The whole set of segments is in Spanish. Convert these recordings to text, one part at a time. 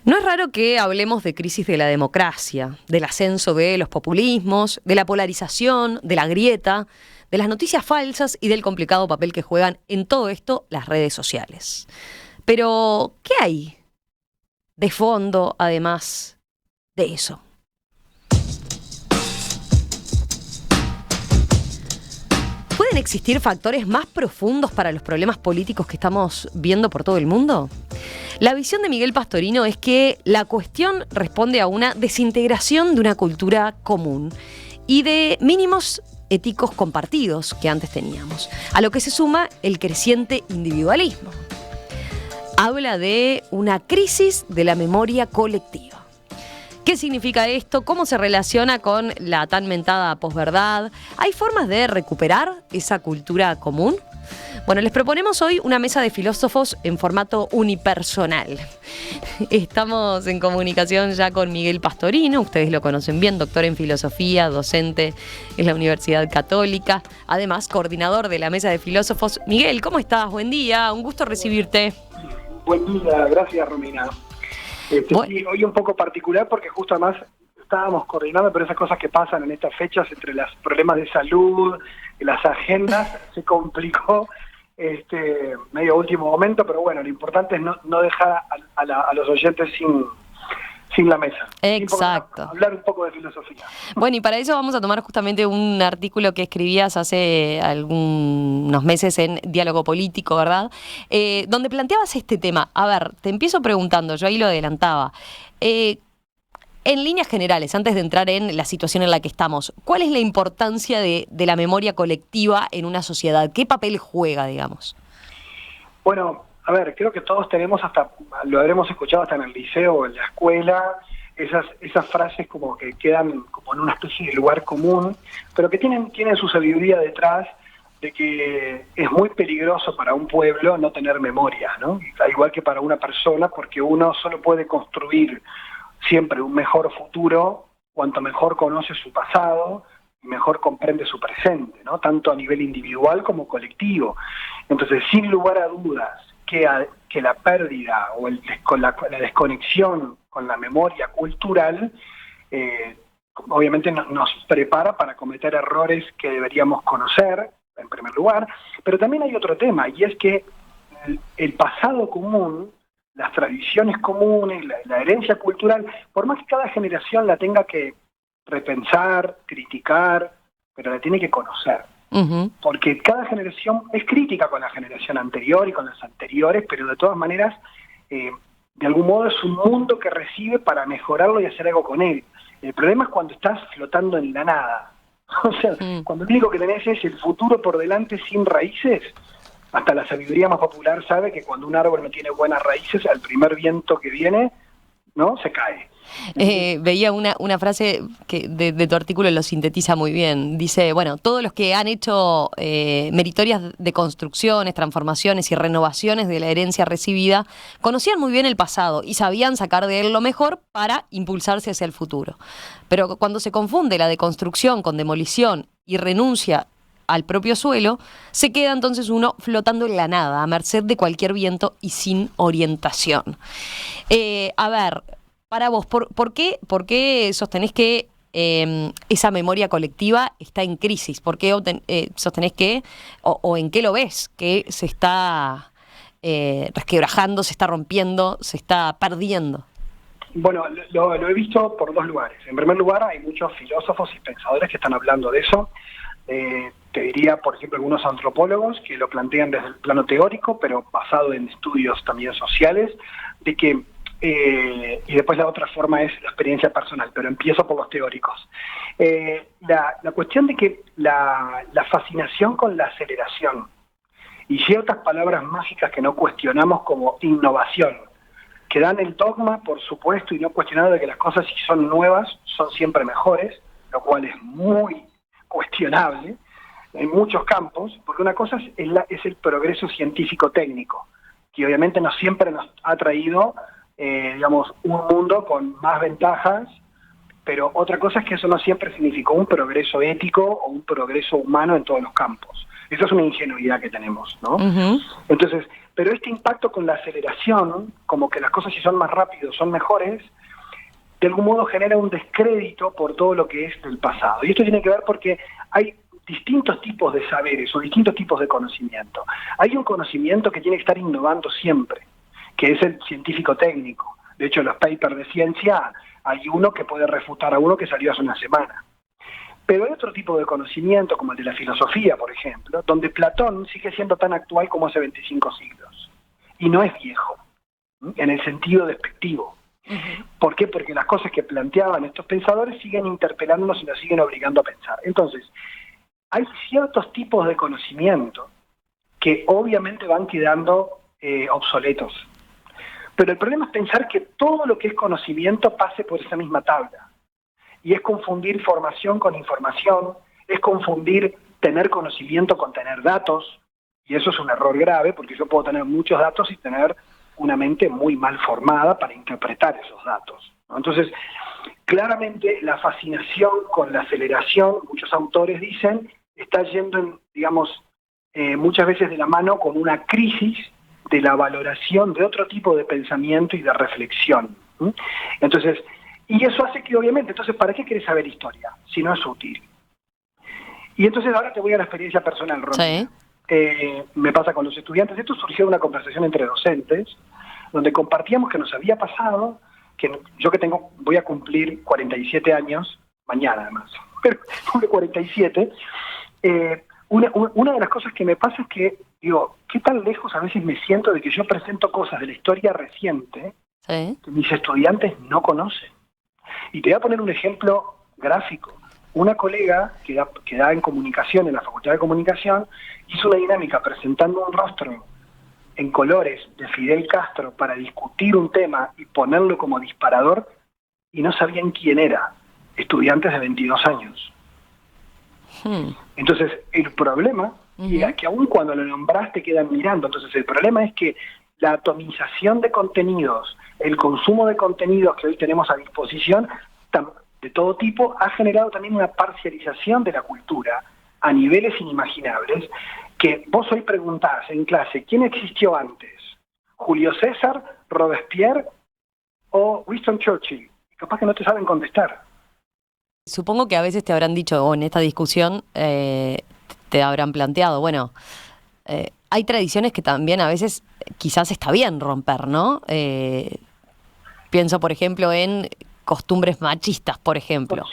No es raro que hablemos de crisis de la democracia, del ascenso de los populismos, de la polarización, de la grieta, de las noticias falsas y del complicado papel que juegan en todo esto las redes sociales. Pero, ¿qué hay de fondo, además de eso? ¿Pueden existir factores más profundos para los problemas políticos que estamos viendo por todo el mundo? La visión de Miguel Pastorino es que la cuestión responde a una desintegración de una cultura común y de mínimos éticos compartidos que antes teníamos, a lo que se suma el creciente individualismo. Habla de una crisis de la memoria colectiva. ¿Qué significa esto? ¿Cómo se relaciona con la tan mentada posverdad? ¿Hay formas de recuperar esa cultura común? Bueno, les proponemos hoy una mesa de filósofos en formato unipersonal. Estamos en comunicación ya con Miguel Pastorino, ustedes lo conocen bien, doctor en filosofía, docente en la Universidad Católica, además coordinador de la mesa de filósofos. Miguel, ¿cómo estás? Buen día, un gusto recibirte. Buen día, gracias Romina. Sí, hoy un poco particular porque justo además estábamos coordinando, pero esas cosas que pasan en estas fechas entre los problemas de salud, las agendas, se complicó medio último momento, pero bueno, lo importante es no dejar a los oyentes sin la mesa. Exacto. Hablar un poco de filosofía. Bueno, y para eso vamos a tomar justamente un artículo que escribías hace algunos meses en Diálogo Político, ¿verdad? Donde planteabas este tema. A ver, te empiezo preguntando, yo ahí lo adelantaba. En líneas generales, antes de entrar en la situación en la que estamos, ¿cuál es la importancia de la memoria colectiva en una sociedad? ¿Qué papel juega, digamos? Bueno, a ver, creo que todos tenemos lo habremos escuchado hasta en el liceo o en la escuela, esas frases como que quedan como en una especie de lugar común, pero que tienen su sabiduría detrás de que es muy peligroso para un pueblo no tener memoria, ¿no? Al igual que para una persona, porque uno solo puede construir siempre un mejor futuro cuanto mejor conoce su pasado y mejor comprende su presente, ¿no? Tanto a nivel individual como colectivo. Entonces, sin lugar a dudas, que la pérdida o la desconexión con la memoria cultural obviamente nos prepara para cometer errores que deberíamos conocer, en primer lugar, pero también hay otro tema, y es que el pasado común, las tradiciones comunes, la herencia cultural, por más que cada generación la tenga que repensar, criticar, pero la tiene que conocer. Uh-huh. Porque cada generación es crítica con la generación anterior y con las anteriores, pero de todas maneras, de algún modo es un mundo que recibe para mejorarlo y hacer algo con él. El problema es cuando estás flotando en la nada. O sea, cuando lo único que tenés es el futuro por delante sin raíces. Hasta la sabiduría más popular sabe que cuando un árbol no tiene buenas raíces, al primer viento que viene, ¿no? Se cae. Veía una frase que de tu artículo lo sintetiza muy bien. Dice, bueno, todos los que han hecho meritorias de construcciones, transformaciones y renovaciones de la herencia recibida, conocían muy bien el pasado y sabían sacar de él lo mejor para impulsarse hacia el futuro. Pero cuando se confunde la deconstrucción con demolición y renuncia al propio suelo, se queda entonces uno flotando en la nada, a merced de cualquier viento y sin orientación. A ver, para vos, ¿por qué sostenés que esa memoria colectiva está en crisis? ¿Por qué sostenés que, o en qué lo ves, que se está resquebrajando, se está rompiendo, se está perdiendo? Bueno, lo he visto por dos lugares. En primer lugar, hay muchos filósofos y pensadores que están hablando de eso. Te diría, por ejemplo, algunos antropólogos que lo plantean desde el plano teórico, pero basado en estudios también sociales, de que, y después la otra forma es la experiencia personal, pero empiezo por los teóricos. La cuestión de que la fascinación con la aceleración y ciertas palabras mágicas que no cuestionamos como innovación, que dan el dogma, por supuesto, y no cuestionado de que las cosas si son nuevas son siempre mejores, lo cual es muy cuestionable en muchos campos, porque una cosa es el progreso científico-técnico, que obviamente no siempre nos ha traído, digamos, un mundo con más ventajas, pero otra cosa es que eso no siempre significó un progreso ético o un progreso humano en todos los campos. Esa es una ingenuidad que tenemos, ¿no? Uh-huh. Entonces, pero este impacto con la aceleración, como que las cosas si son más rápidos son mejores, de algún modo genera un descrédito por todo lo que es del pasado. Y esto tiene que ver porque hay distintos tipos de saberes o distintos tipos de conocimiento. Hay un conocimiento que tiene que estar innovando siempre, que es el científico técnico. De hecho, en los papers de ciencia hay uno que puede refutar a uno que salió hace una semana. Pero hay otro tipo de conocimiento, como el de la filosofía, por ejemplo, donde Platón sigue siendo tan actual como hace 25 siglos. Y no es viejo, en el sentido despectivo. ¿Por qué? Porque las cosas que planteaban estos pensadores siguen interpelándonos y nos siguen obligando a pensar. Entonces, hay ciertos tipos de conocimiento que obviamente van quedando obsoletos. Pero el problema es pensar que todo lo que es conocimiento pase por esa misma tabla. Y es confundir formación con información, es confundir tener conocimiento con tener datos, y eso es un error grave, porque yo puedo tener muchos datos y tener una mente muy mal formada para interpretar esos datos, ¿no? Entonces, claramente la fascinación con la aceleración, muchos autores dicen, está yendo, digamos, muchas veces de la mano con una crisis de la valoración de otro tipo de pensamiento y de reflexión. Entonces, y eso hace que obviamente, entonces, ¿para qué querés saber historia si no es útil? Y entonces ahora te voy a la experiencia personal, Romina. Sí. Me pasa con los estudiantes. Esto surgió de una conversación entre docentes, donde compartíamos que nos había pasado, que yo que voy a cumplir 47 años, mañana además, pero cumple 47, una de las cosas que me pasa es que, digo, ¿qué tan lejos a veces me siento de que yo presento cosas de la historia reciente que mis estudiantes no conocen? Y te voy a poner un ejemplo gráfico. Una colega que da en comunicación, en la Facultad de Comunicación, hizo una dinámica presentando un rostro en colores de Fidel Castro para discutir un tema y ponerlo como disparador, y no sabían quién era, estudiantes de 22 años. Entonces, el problema era que aun cuando lo nombraste quedan mirando. Entonces, el problema es que la atomización de contenidos, el consumo de contenidos que hoy tenemos a disposición, de todo tipo, ha generado también una parcialización de la cultura a niveles inimaginables, que vos hoy preguntás en clase, ¿quién existió antes? ¿Julio César, Robespierre o Winston Churchill? Capaz que no te saben contestar. Supongo que a veces te habrán dicho, o en esta discusión te habrán planteado, bueno, hay tradiciones que también a veces quizás está bien romper, ¿no? Pienso, por ejemplo, en costumbres machistas, por ejemplo.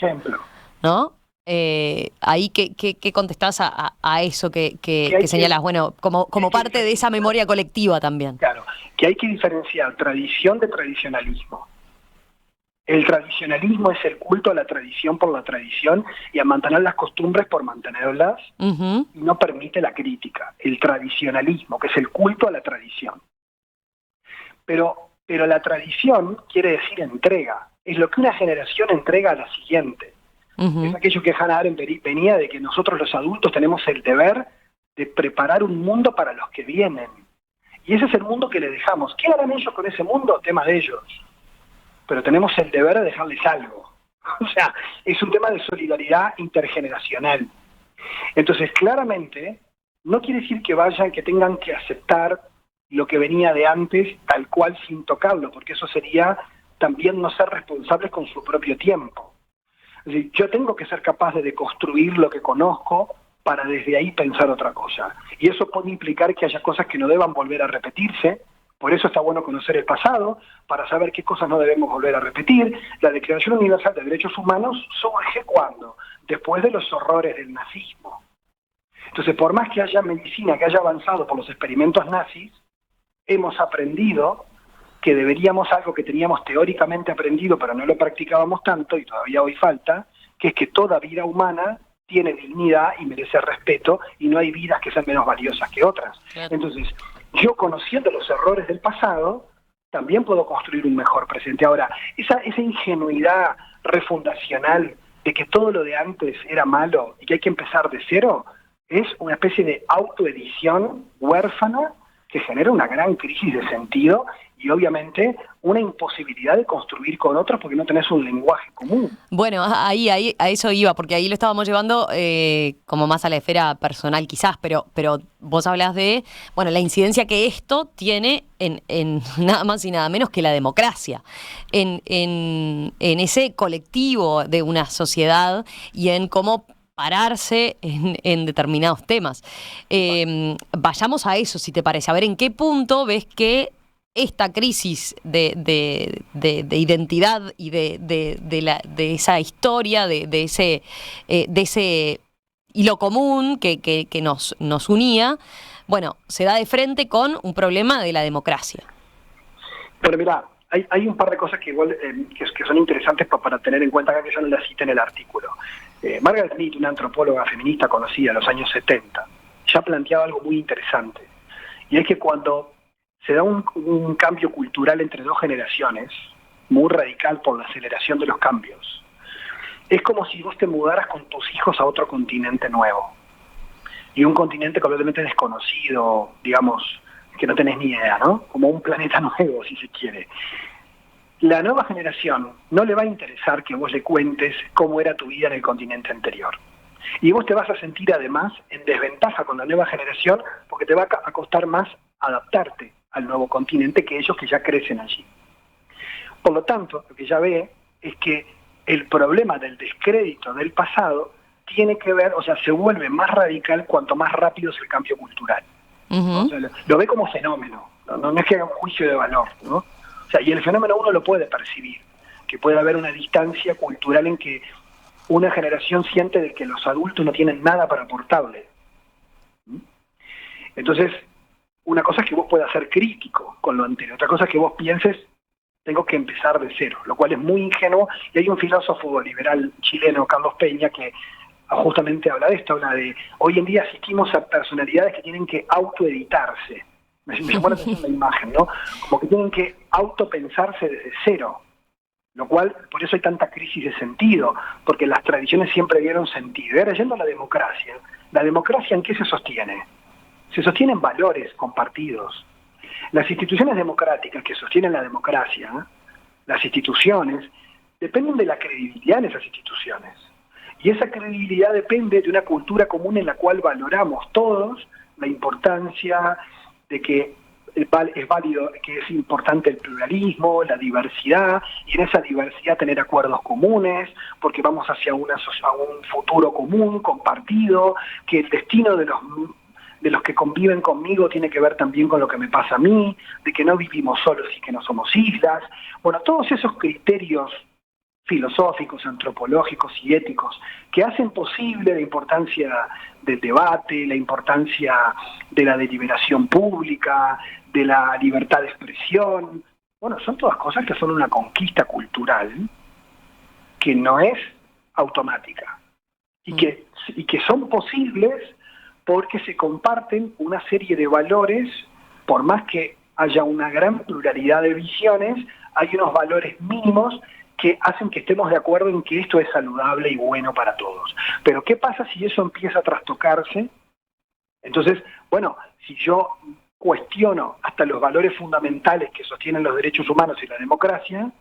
¿No? Ahí, ¿qué contestás a eso que señalas? Bueno, como parte de esa memoria colectiva también. Claro, que hay que diferenciar tradición de tradicionalismo. El tradicionalismo es el culto a la tradición por la tradición y a mantener las costumbres por mantenerlas, y no permite la crítica. El tradicionalismo, que es el culto a la tradición. Pero la tradición quiere decir entrega. Es lo que una generación entrega a la siguiente. Es aquello que Hannah Arendt venía de que nosotros los adultos tenemos el deber de preparar un mundo para los que vienen. Y ese es el mundo que le dejamos. ¿Qué harán ellos con ese mundo? Tema de ellos. Pero tenemos el deber de dejarles algo. O sea, es un tema de solidaridad intergeneracional. Entonces, claramente, no quiere decir que tengan que aceptar lo que venía de antes tal cual sin tocarlo, porque eso sería también no ser responsables con su propio tiempo. Es decir, yo tengo que ser capaz de deconstruir lo que conozco para desde ahí pensar otra cosa. Y eso puede implicar que haya cosas que no deban volver a repetirse. Por eso está bueno conocer el pasado, para saber qué cosas no debemos volver a repetir. La Declaración Universal de Derechos Humanos surge ¿cuándo? Después de los horrores del nazismo. Entonces, por más que haya medicina que haya avanzado por los experimentos nazis, hemos aprendido que deberíamos algo que teníamos teóricamente aprendido, pero no lo practicábamos tanto, y todavía hoy falta, que es que toda vida humana tiene dignidad y merece respeto, y no hay vidas que sean menos valiosas que otras. Entonces, yo conociendo los errores del pasado, también puedo construir un mejor presente. Ahora, esa ingenuidad refundacional de que todo lo de antes era malo y que hay que empezar de cero, es una especie de autoedición huérfana que genera una gran crisis de sentido y obviamente una imposibilidad de construir con otros porque no tenés un lenguaje común. Bueno, ahí a eso iba, porque ahí lo estábamos llevando como más a la esfera personal quizás, pero vos hablás de, bueno, la incidencia que esto tiene en nada más y nada menos que la democracia, en ese colectivo de una sociedad y en cómo pararse en determinados temas. Vayamos a eso, si te parece, a ver en qué punto ves que esta crisis de identidad y de esa historia, de ese hilo común que nos unía, bueno, se da de frente con un problema de la democracia. Pero mira, hay un par de cosas que igual que son interesantes para tener en cuenta, acá que yo no las cité en el artículo. Margaret Mead, una antropóloga feminista conocida en los años 70, ya planteaba algo muy interesante, y es que cuando se da un cambio cultural entre dos generaciones, muy radical por la aceleración de los cambios, es como si vos te mudaras con tus hijos a otro continente nuevo, y un continente completamente desconocido, digamos, que no tenés ni idea, ¿no? Como un planeta nuevo, si se quiere. La nueva generación no le va a interesar que vos le cuentes cómo era tu vida en el continente anterior. Y vos te vas a sentir además en desventaja con la nueva generación porque te va a costar más adaptarte al nuevo continente que ellos que ya crecen allí. Por lo tanto, lo que ya ve es que el problema del descrédito del pasado tiene que ver, o sea, se vuelve más radical cuanto más rápido es el cambio cultural. Uh-huh. O sea, lo ve como fenómeno, no es que haga un juicio de valor, ¿no? O sea, y el fenómeno uno lo puede percibir, que puede haber una distancia cultural en que una generación siente de que los adultos no tienen nada para aportarle. Entonces, una cosa es que vos puedas ser crítico con lo anterior, otra cosa es que vos pienses, tengo que empezar de cero, lo cual es muy ingenuo, y hay un filósofo liberal chileno, Carlos Peña, que justamente habla de esto, habla de, hoy en día asistimos a personalidades que tienen que autoeditarse. Me llama la atención la imagen, ¿no? Como que tienen que autopensarse desde cero, lo cual, por eso hay tanta crisis de sentido, porque las tradiciones siempre dieron sentido. Y ahora yendo a ¿la democracia en qué se sostiene? Se sostiene en valores compartidos. Las instituciones democráticas que sostienen la democracia, las instituciones, dependen de la credibilidad en esas instituciones. Y esa credibilidad depende de una cultura común en la cual valoramos todos la importancia de que es válido, que es importante el pluralismo, la diversidad, y en esa diversidad tener acuerdos comunes, porque vamos hacia un futuro común, compartido, que el destino de los que conviven conmigo tiene que ver también con lo que me pasa a mí, de que no vivimos solos y que no somos islas. Bueno, todos esos criterios filosóficos, antropológicos y éticos que hacen posible la importancia del debate, la importancia de la deliberación pública, de la libertad de expresión. Bueno, son todas cosas que son una conquista cultural que no es automática y que son posibles porque se comparten una serie de valores, por más que haya una gran pluralidad de visiones, hay unos valores mínimos que hacen que estemos de acuerdo en que esto es saludable y bueno para todos. Pero ¿qué pasa si eso empieza a trastocarse? Entonces, bueno, si yo cuestiono hasta los valores fundamentales que sostienen los derechos humanos y la democracia,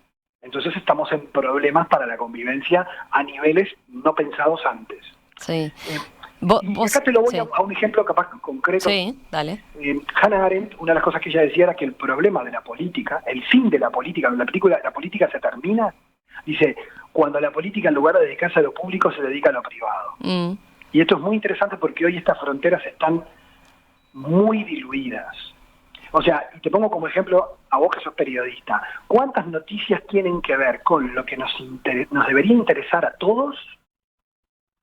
entonces estamos en problemas para la convivencia a niveles no pensados antes. Sí. Y acá te lo voy a un ejemplo capaz concreto. Sí, dale. Hannah Arendt, una de las cosas que ella decía era que el problema de la política, el fin de la política, cuando la política se termina, dice, cuando la política en lugar de dedicarse a lo público se dedica a lo privado. Y esto es muy interesante porque hoy estas fronteras están muy diluidas. O sea, y te pongo como ejemplo a vos que sos periodista, ¿cuántas noticias tienen que ver con lo que nos debería interesar a todos?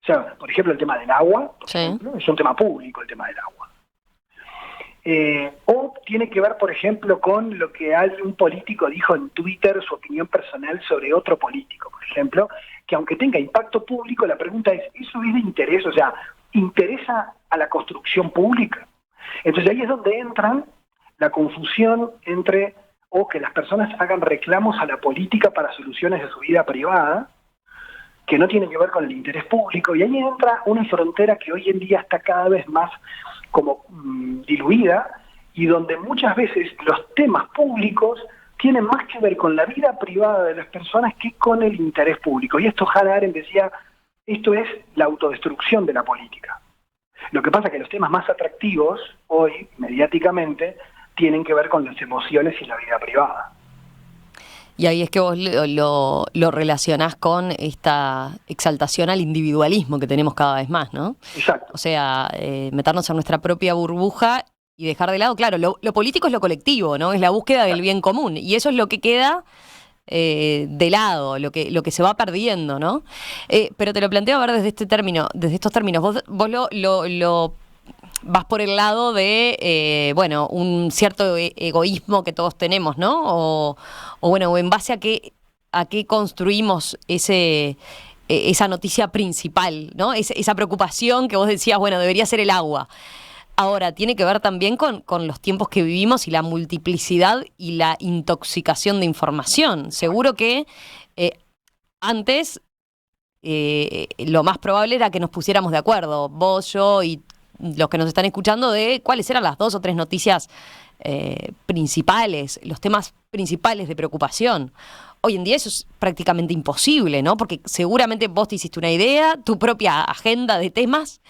O sea, por ejemplo, el tema del agua, por ejemplo, es un tema público el tema del agua. O tiene que ver, por ejemplo, con lo que un político dijo en Twitter, su opinión personal sobre otro político, por ejemplo, que aunque tenga impacto público, la pregunta es, ¿eso es de interés? O sea, ¿interesa a la construcción pública? Entonces ahí es donde entra la confusión entre, o que las personas hagan reclamos a la política para soluciones de su vida privada, que no tiene que ver con el interés público, y ahí entra una frontera que hoy en día está cada vez más como diluida, y donde muchas veces los temas públicos tienen más que ver con la vida privada de las personas que con el interés público. Y esto Hannah Arendt decía, esto es la autodestrucción de la política. Lo que pasa es que los temas más atractivos hoy, mediáticamente, tienen que ver con las emociones y la vida privada. Y ahí es que vos lo relacionás con esta exaltación al individualismo que tenemos cada vez más, ¿no? Exacto. O sea, meternos en nuestra propia burbuja y dejar de lado, claro, lo político es lo colectivo, ¿no? Es la búsqueda del bien común. Y eso es lo que queda de lado, lo que se va perdiendo, ¿no? Pero te lo planteo a ver desde estos términos. Vos lo vas por el lado de, un cierto egoísmo que todos tenemos, ¿no? O en base a qué construimos esa noticia principal, ¿no? Esa preocupación que vos decías, bueno, debería ser el agua. Ahora, tiene que ver también con los tiempos que vivimos y la multiplicidad y la intoxicación de información. Seguro que antes lo más probable era que nos pusiéramos de acuerdo, vos, yo y los que nos están escuchando, de cuáles eran las 2 o 3 noticias principales, los temas principales de preocupación. Hoy en día eso es prácticamente imposible, ¿no? Porque seguramente vos te hiciste una idea, tu propia agenda de temas,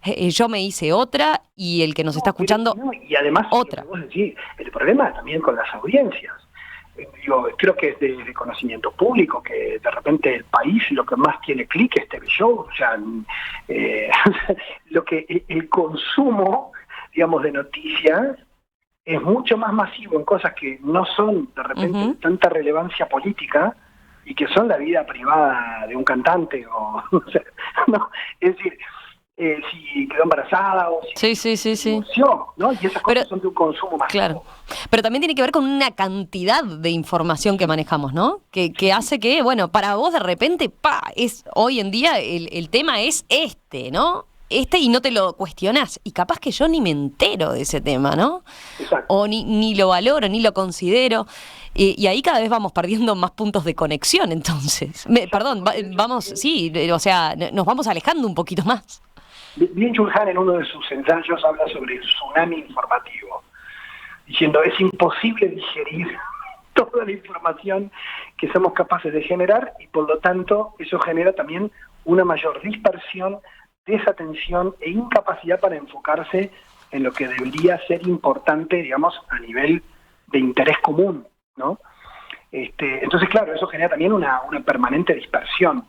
yo me hice otra y el que nos está escuchando y además, otra. Vos decís, el problema también con las audiencias. Creo que es de conocimiento público que de repente el país lo que más tiene clic es TV Show, o sea, lo que el consumo, digamos, de noticias es mucho más masivo en cosas que no son de repente de tanta relevancia política y que son la vida privada de un cantante o no, es decir, si quedó embarazada o si sí. divorció, ¿no? Y esas cosas son de un consumo masivo. Claro. Pero también tiene que ver con una cantidad de información que manejamos, ¿no? Que hace que, bueno, para vos de repente, hoy en día el tema es ¿no? Y no te lo cuestionás. Y capaz que yo ni me entero de ese tema, ¿no? Exacto. O ni lo valoro, ni lo considero. Y ahí cada vez vamos perdiendo más puntos de conexión, entonces. Nos vamos alejando un poquito más. Byung-Chul Han en uno de sus ensayos habla sobre el tsunami informativo, diciendo es imposible digerir toda la información que somos capaces de generar y por lo tanto eso genera también una mayor dispersión, desatención e incapacidad para enfocarse en lo que debería ser importante, digamos, a nivel de interés común, ¿no? Entonces, claro, eso genera también una permanente dispersión.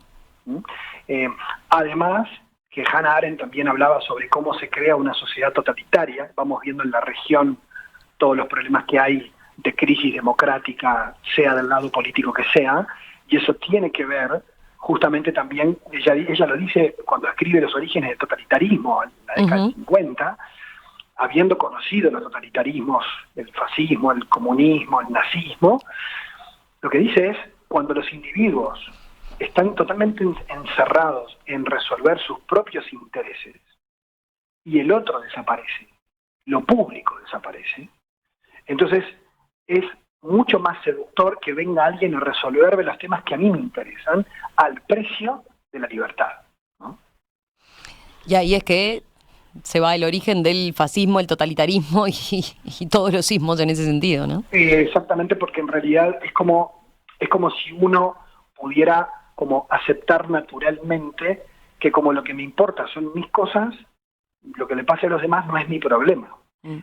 Además, que Hannah Arendt también hablaba sobre cómo se crea una sociedad totalitaria. Vamos viendo en la región todos los problemas que hay de crisis democrática, sea del lado político que sea, y eso tiene que ver justamente también, ella lo dice cuando escribe los orígenes del totalitarismo en la década del 50, habiendo conocido los totalitarismos, el fascismo, el comunismo, el nazismo, lo que dice es, cuando los individuos están totalmente encerrados en resolver sus propios intereses y el otro desaparece, lo público desaparece, entonces es mucho más seductor que venga alguien a resolverme los temas que a mí me interesan al precio de la libertad, ¿no? Y ahí es que se va el origen del fascismo, el totalitarismo y todos los sismos en ese sentido, ¿no? Exactamente, porque en realidad es como si uno pudiera como aceptar naturalmente que como lo que me importa son mis cosas, lo que le pase a los demás no es mi problema.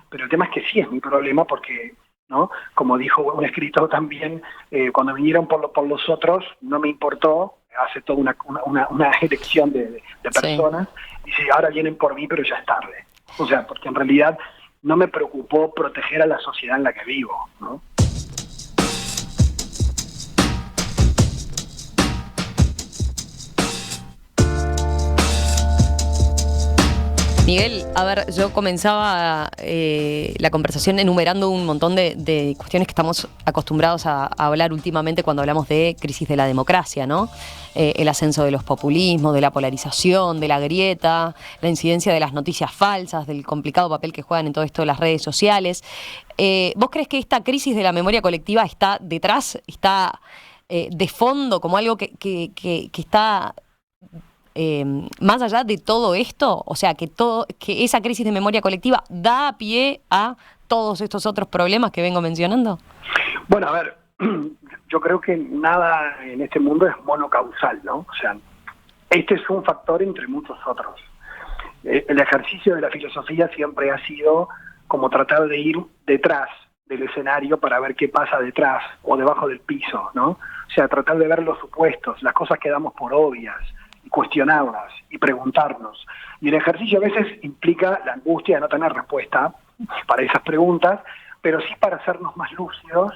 Pero el tema es que sí es mi problema porque, ¿no? Como dijo un escritor también, cuando vinieron por los otros, no me importó, hace toda una elección de personas, y dice, ahora vienen por mí, pero ya es tarde. O sea, porque en realidad no me preocupó proteger a la sociedad en la que vivo, ¿no? Miguel, a ver, yo comenzaba la conversación enumerando un montón de cuestiones que estamos acostumbrados a hablar últimamente cuando hablamos de crisis de la democracia, ¿no? El ascenso de los populismos, de la polarización, de la grieta, la incidencia de las noticias falsas, del complicado papel que juegan en todo esto de las redes sociales. ¿Vos crees que esta crisis de la memoria colectiva está detrás, está de fondo, como algo que está más allá de todo esto? O sea, que esa crisis de memoria colectiva da pie a todos estos otros problemas que vengo mencionando? Bueno, a ver, yo creo que nada en este mundo es monocausal, ¿no? O sea, este es un factor entre muchos otros. El ejercicio de la filosofía siempre ha sido como tratar de ir detrás del escenario para ver qué pasa detrás o debajo del piso, ¿no? O sea, tratar de ver los supuestos, las cosas que damos por obvias, y cuestionarlas y preguntarnos. Y el ejercicio a veces implica la angustia de no tener respuesta para esas preguntas, pero sí para hacernos más lúcidos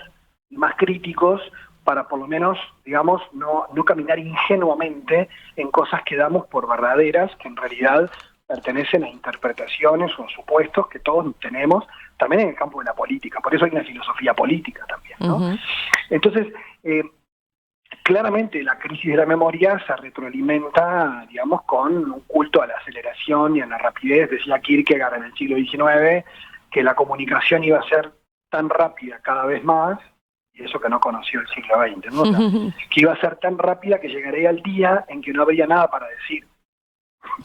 y más críticos, para por lo menos, digamos, no caminar ingenuamente en cosas que damos por verdaderas, que en realidad pertenecen a interpretaciones o supuestos que todos tenemos, también en el campo de la política. Por eso hay una filosofía política también, ¿no? Uh-huh. Entonces, claramente la crisis de la memoria se retroalimenta, digamos, con un culto a la aceleración y a la rapidez. Decía Kierkegaard en el siglo XIX que la comunicación iba a ser tan rápida cada vez más, y eso que no conoció el siglo XX, ¿no? O sea, que iba a ser tan rápida que llegaría el día en que no habría nada para decir,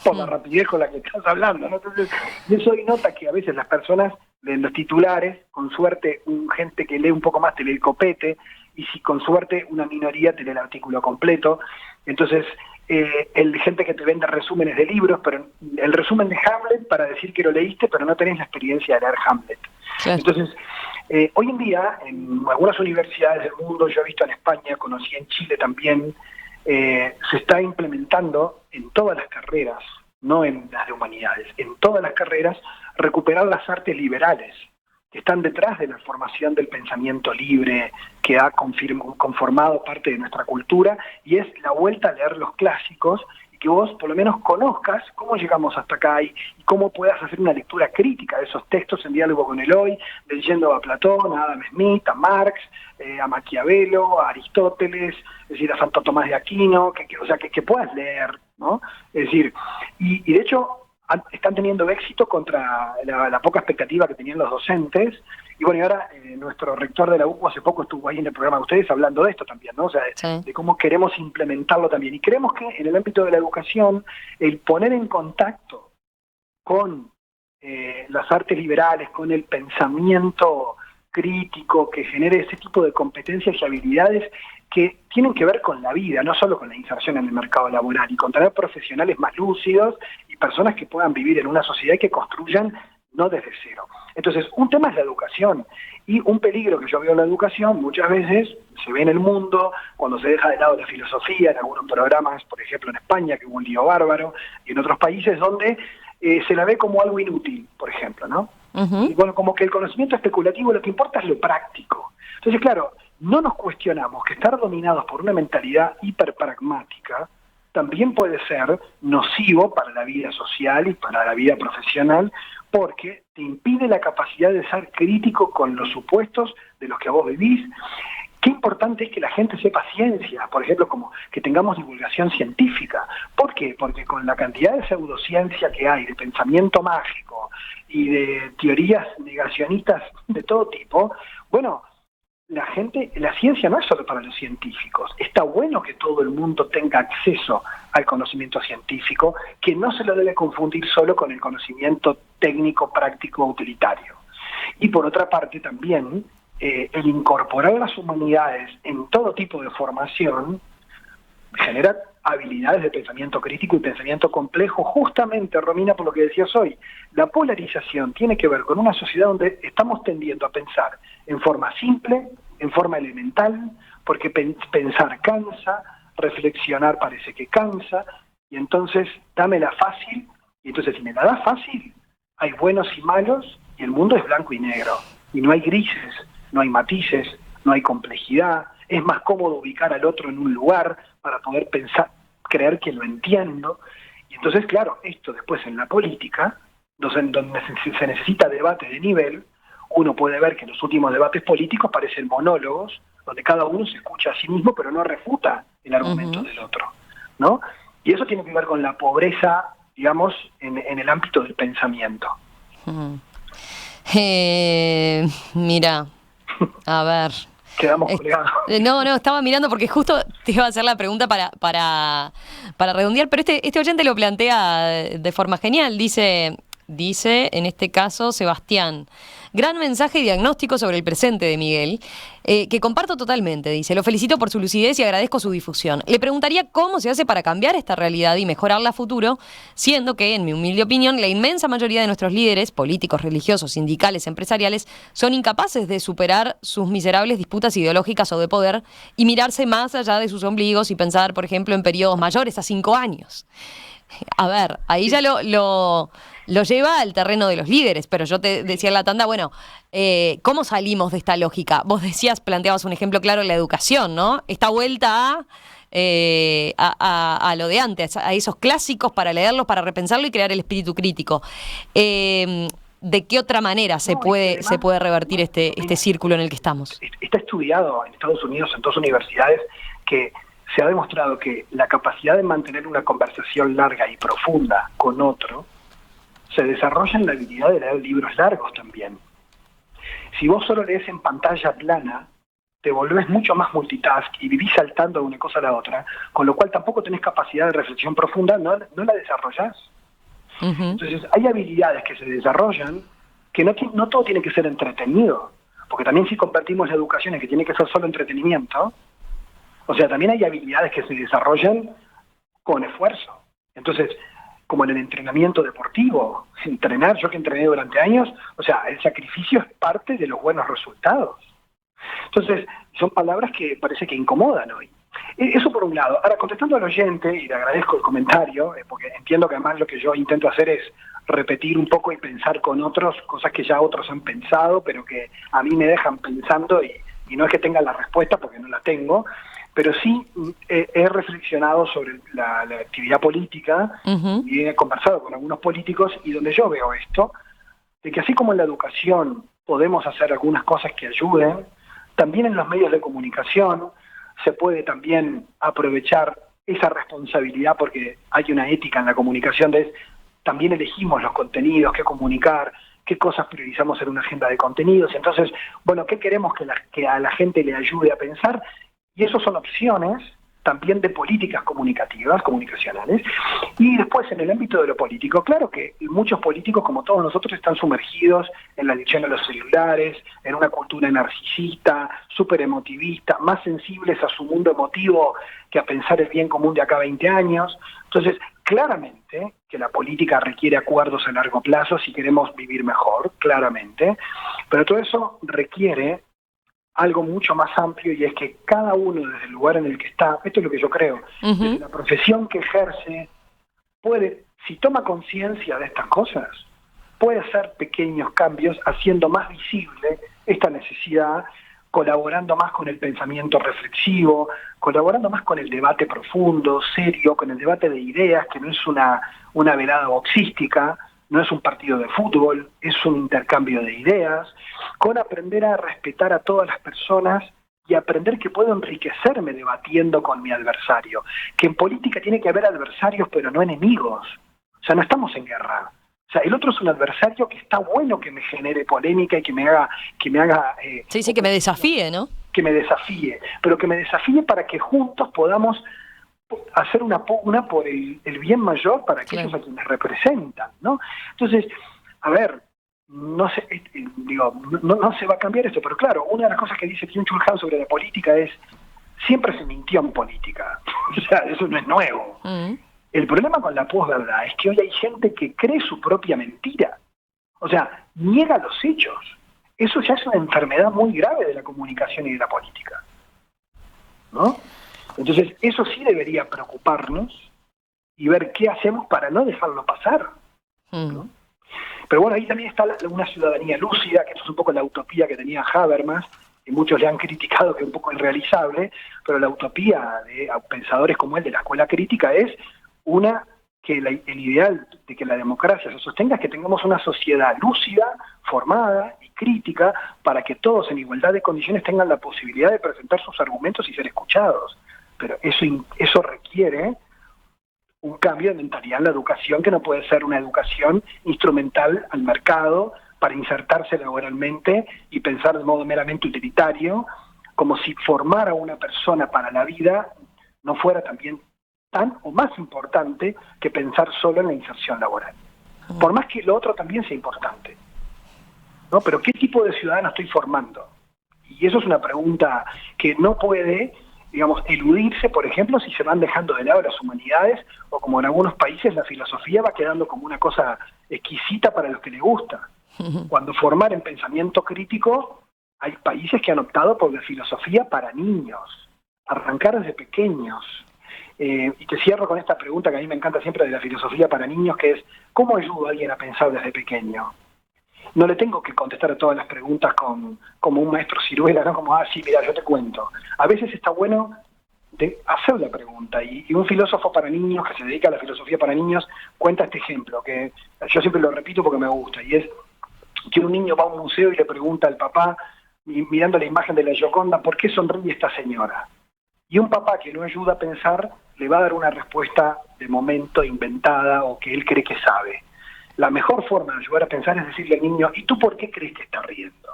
por la rapidez con la que estás hablando, ¿no? Entonces, eso nota que a veces las personas leen los titulares, con suerte gente que lee un poco más te lee el copete, y si con suerte una minoría te lee el artículo completo. Entonces, gente que te vende resúmenes de libros, pero el resumen de Hamlet para decir que lo leíste, pero no tenés la experiencia de leer Hamlet. Claro. Entonces, hoy en día, en algunas universidades del mundo, yo he visto en España, conocí en Chile también, se está implementando en todas las carreras, no en las de humanidades, en todas las carreras, recuperar las artes liberales, que están detrás de la formación del pensamiento libre, que ha conformado parte de nuestra cultura, y es la vuelta a leer los clásicos, y que vos por lo menos conozcas cómo llegamos hasta acá y cómo puedas hacer una lectura crítica de esos textos en diálogo con el hoy, leyendo a Platón, a Adam Smith, a Marx, a Maquiavelo, a Aristóteles, es decir, a Santo Tomás de Aquino, que puedas leer, ¿no? Es decir, y de hecho están teniendo éxito contra la poca expectativa que tenían los docentes. Y bueno, y ahora nuestro rector de la UCO hace poco estuvo ahí en el programa de ustedes hablando de esto también, ¿no? O sea, de cómo queremos implementarlo también. Y creemos que en el ámbito de la educación, el poner en contacto con las artes liberales, con el pensamiento crítico que genere ese tipo de competencias y habilidades que tienen que ver con la vida, no solo con la inserción en el mercado laboral, y con tener profesionales más lúcidos y personas que puedan vivir en una sociedad que construyan no desde cero. Entonces, un tema es la educación, y un peligro que yo veo en la educación muchas veces se ve en el mundo cuando se deja de lado la filosofía, en algunos programas, por ejemplo en España, que hubo un lío bárbaro, y en otros países donde se la ve como algo inútil, por ejemplo, ¿no? Uh-huh. Y bueno, como que el conocimiento especulativo lo que importa es lo práctico. Entonces, claro, no nos cuestionamos que estar dominados por una mentalidad hiperpragmática también puede ser nocivo para la vida social y para la vida profesional, porque te impide la capacidad de ser crítico con los supuestos de los que vos vivís. Qué importante es que la gente sepa ciencia, por ejemplo, como que tengamos divulgación científica. ¿Por qué? Porque con la cantidad de pseudociencia que hay, de pensamiento mágico y de teorías negacionistas de todo tipo, bueno, la ciencia no es solo para los científicos. Está bueno que todo el mundo tenga acceso al conocimiento científico, que no se lo debe confundir solo con el conocimiento técnico, práctico, utilitario. Y por otra parte también, el incorporar las humanidades en todo tipo de formación genera habilidades de pensamiento crítico y pensamiento complejo, justamente, Romina, por lo que decías hoy. La polarización tiene que ver con una sociedad donde estamos tendiendo a pensar en forma simple, en forma elemental, porque pensar cansa, reflexionar parece que cansa, y entonces dámela fácil, y entonces si me la das fácil, hay buenos y malos, y el mundo es blanco y negro, y no hay grises, no hay matices, no hay complejidad. Es más cómodo ubicar al otro en un lugar para poder pensar, creer que lo entiendo. Y entonces, claro, esto después en la política, donde se necesita debate de nivel, uno puede ver que los últimos debates políticos parecen monólogos, donde cada uno se escucha a sí mismo, pero no refuta el argumento del otro, ¿no? Y eso tiene que ver con la pobreza, digamos, en el ámbito del pensamiento. Mira, a ver... Quedamos colgados. No, estaba mirando porque justo te iba a hacer la pregunta para redondear, pero este oyente lo plantea de forma genial. Dice en este caso Sebastián, Gran mensaje y diagnóstico sobre el presente de Miguel, que comparto totalmente. Dice, lo felicito por su lucidez y agradezco su difusión. Le preguntaría cómo se hace para cambiar esta realidad y mejorarla a futuro, siendo que, en mi humilde opinión, la inmensa mayoría de nuestros líderes, políticos, religiosos, sindicales, empresariales, son incapaces de superar sus miserables disputas ideológicas o de poder y mirarse más allá de sus ombligos y pensar, por ejemplo, en periodos mayores a 5 años. A ver, ahí ya lo lleva al terreno de los líderes, pero yo te decía en la tanda, bueno, ¿cómo salimos de esta lógica? Vos decías, planteabas un ejemplo claro en la educación, ¿no? Esta vuelta a lo de antes, a esos clásicos para leerlos, para repensarlo y crear el espíritu crítico. ¿De qué otra manera se puede revertir este círculo en el que estamos? Está estudiado en Estados Unidos, en 2 universidades, que se ha demostrado que la capacidad de mantener una conversación larga y profunda con otro se desarrolla en la habilidad de leer libros largos también. Si vos solo lees en pantalla plana, te volvés mucho más multitask y vivís saltando de una cosa a la otra, con lo cual tampoco tenés capacidad de reflexión profunda, no la desarrollás. Uh-huh. Entonces hay habilidades que se desarrollan que no todo tiene que ser entretenido, porque también si compartimos la educación en que tiene que ser solo entretenimiento, o sea, también hay habilidades que se desarrollan con esfuerzo. Entonces, como en el entrenamiento deportivo, entrenar, yo que entrené durante años, o sea, el sacrificio es parte de los buenos resultados. Entonces, son palabras que parece que incomodan hoy. Eso por un lado. Ahora, contestando al oyente, y le agradezco el comentario, porque entiendo que además lo que yo intento hacer es repetir un poco y pensar con otros, cosas que ya otros han pensado, pero que a mí me dejan pensando, y no es que tenga la respuesta, porque no la tengo, pero sí he reflexionado sobre la actividad política. Uh-huh. Y he conversado con algunos políticos, y donde yo veo esto, de que así como en la educación podemos hacer algunas cosas que ayuden, también en los medios de comunicación se puede también aprovechar esa responsabilidad, porque hay una ética en la comunicación también elegimos los contenidos, qué comunicar, qué cosas priorizamos en una agenda de contenidos. Entonces, bueno, ¿qué queremos que a la gente le ayude a pensar? Y eso son opciones también de políticas comunicacionales. Y después, en el ámbito de lo político, claro que muchos políticos, como todos nosotros, están sumergidos en la adicción a los celulares, en una cultura narcisista, súper emotivista, más sensibles a su mundo emotivo que a pensar el bien común de acá a 20 años. Entonces, claramente que la política requiere acuerdos a largo plazo si queremos vivir mejor, claramente, pero todo eso requiere algo mucho más amplio, y es que cada uno desde el lugar en el que está, esto es lo que yo creo, uh-huh, desde la profesión que ejerce, puede, si toma conciencia de estas cosas, puede hacer pequeños cambios, haciendo más visible esta necesidad, colaborando más con el pensamiento reflexivo, colaborando más con el debate profundo, serio, con el debate de ideas, que no es una velada boxística, no es un partido de fútbol, es un intercambio de ideas, con aprender a respetar a todas las personas y aprender que puedo enriquecerme debatiendo con mi adversario. Que en política tiene que haber adversarios, pero no enemigos. O sea, no estamos en guerra. O sea, el otro es un adversario que está bueno que me genere polémica y que me haga que me desafíe, ¿no? Que me desafíe, pero que me desafíe para que juntos podamos hacer una por el bien mayor para aquellos, claro, a quienes representan, ¿no? Entonces, a ver, no se va a cambiar esto, pero claro, una de las cosas que dice Byung-Chul Han sobre la política es: siempre se mintió en política. O sea, eso no es nuevo. Uh-huh. El problema con la posverdad es que hoy hay gente que cree su propia mentira. O sea, niega los hechos. Eso ya es una enfermedad muy grave de la comunicación y de la política, ¿no? Entonces, eso sí debería preocuparnos y ver qué hacemos para no dejarlo pasar, ¿no? Pero bueno, ahí también está una ciudadanía lúcida, que eso es un poco la utopía que tenía Habermas, y muchos le han criticado que es un poco irrealizable, pero la utopía de pensadores como él de la escuela crítica es el ideal de que la democracia se sostenga, es que tengamos una sociedad lúcida, formada y crítica, para que todos en igualdad de condiciones tengan la posibilidad de presentar sus argumentos y ser escuchados. Pero eso requiere un cambio de mentalidad en la educación, que no puede ser una educación instrumental al mercado para insertarse laboralmente y pensar de modo meramente utilitario, como si formar a una persona para la vida no fuera también tan o más importante que pensar solo en la inserción laboral. Por más que lo otro también sea importante. ¿no? Pero ¿qué tipo de ciudadano estoy formando? Y eso es una pregunta que no puede, digamos, eludirse, por ejemplo, si se van dejando de lado las humanidades, o como en algunos países la filosofía va quedando como una cosa exquisita para los que les gusta. Cuando formar en pensamiento crítico, hay países que han optado por la filosofía para niños, arrancar desde pequeños. Y te cierro con esta pregunta que a mí me encanta siempre de la filosofía para niños, que es, ¿cómo ayudo a alguien a pensar desde pequeño? No le tengo que contestar a todas las preguntas como un maestro ciruela, ¿no? Como, sí, mira, yo te cuento. A veces está bueno de hacer la pregunta, y un filósofo para niños que se dedica a la filosofía para niños cuenta este ejemplo, que yo siempre lo repito porque me gusta, y es que un niño va a un museo y le pregunta al papá, mirando la imagen de la Gioconda, ¿por qué sonríe esta señora? Y un papá que lo ayuda a pensar le va a dar una respuesta de momento inventada o que él cree que sabe. La mejor forma de ayudar a pensar es decirle al niño, ¿y tú por qué crees que está riendo?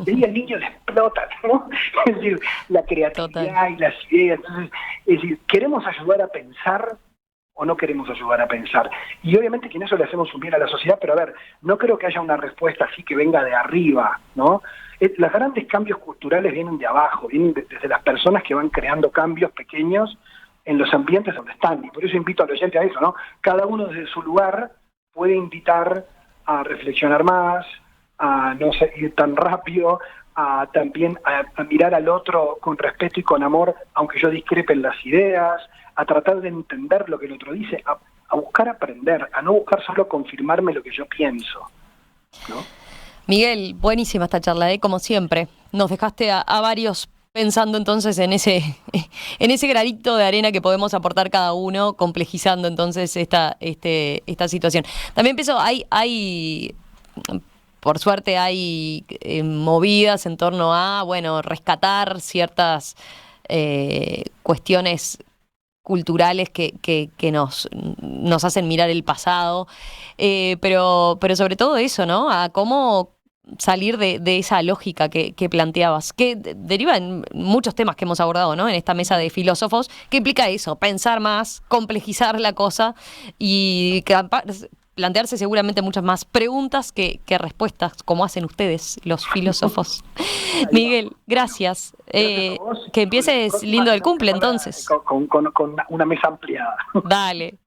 Y ahí al niño le explota, ¿no? Es decir, la creatividad Total. Y las ideas. Entonces, es decir, ¿queremos ayudar a pensar o no queremos ayudar a pensar? Y obviamente que en eso le hacemos un bien a la sociedad, pero a ver, no creo que haya una respuesta así que venga de arriba, ¿no? Los grandes cambios culturales vienen de abajo, vienen desde las personas que van creando cambios pequeños en los ambientes donde están. Y por eso invito al oyente a eso, ¿no? Cada uno desde su lugar puede invitar a reflexionar más, a no seguir tan rápido, a también a mirar al otro con respeto y con amor, aunque yo discrepe en las ideas, a tratar de entender lo que el otro dice, a buscar aprender, a no buscar solo confirmarme lo que yo pienso, ¿no? Miguel, buenísima esta charla, como siempre. Nos dejaste a varios pensando entonces en ese granito de arena que podemos aportar cada uno, complejizando entonces esta situación. También pienso, por suerte hay movidas en torno a, rescatar ciertas cuestiones culturales que nos hacen mirar el pasado, pero sobre todo eso, ¿no? A cómo salir de esa lógica que planteabas, que deriva en muchos temas que hemos abordado, ¿no? En esta mesa de filósofos, que implica eso, pensar más, complejizar la cosa y plantearse seguramente muchas más preguntas que respuestas, como hacen ustedes, los filósofos. Miguel, gracias. Gracias a vos. Que empieces lindo el cumple, entonces. Con una mesa ampliada. Dale.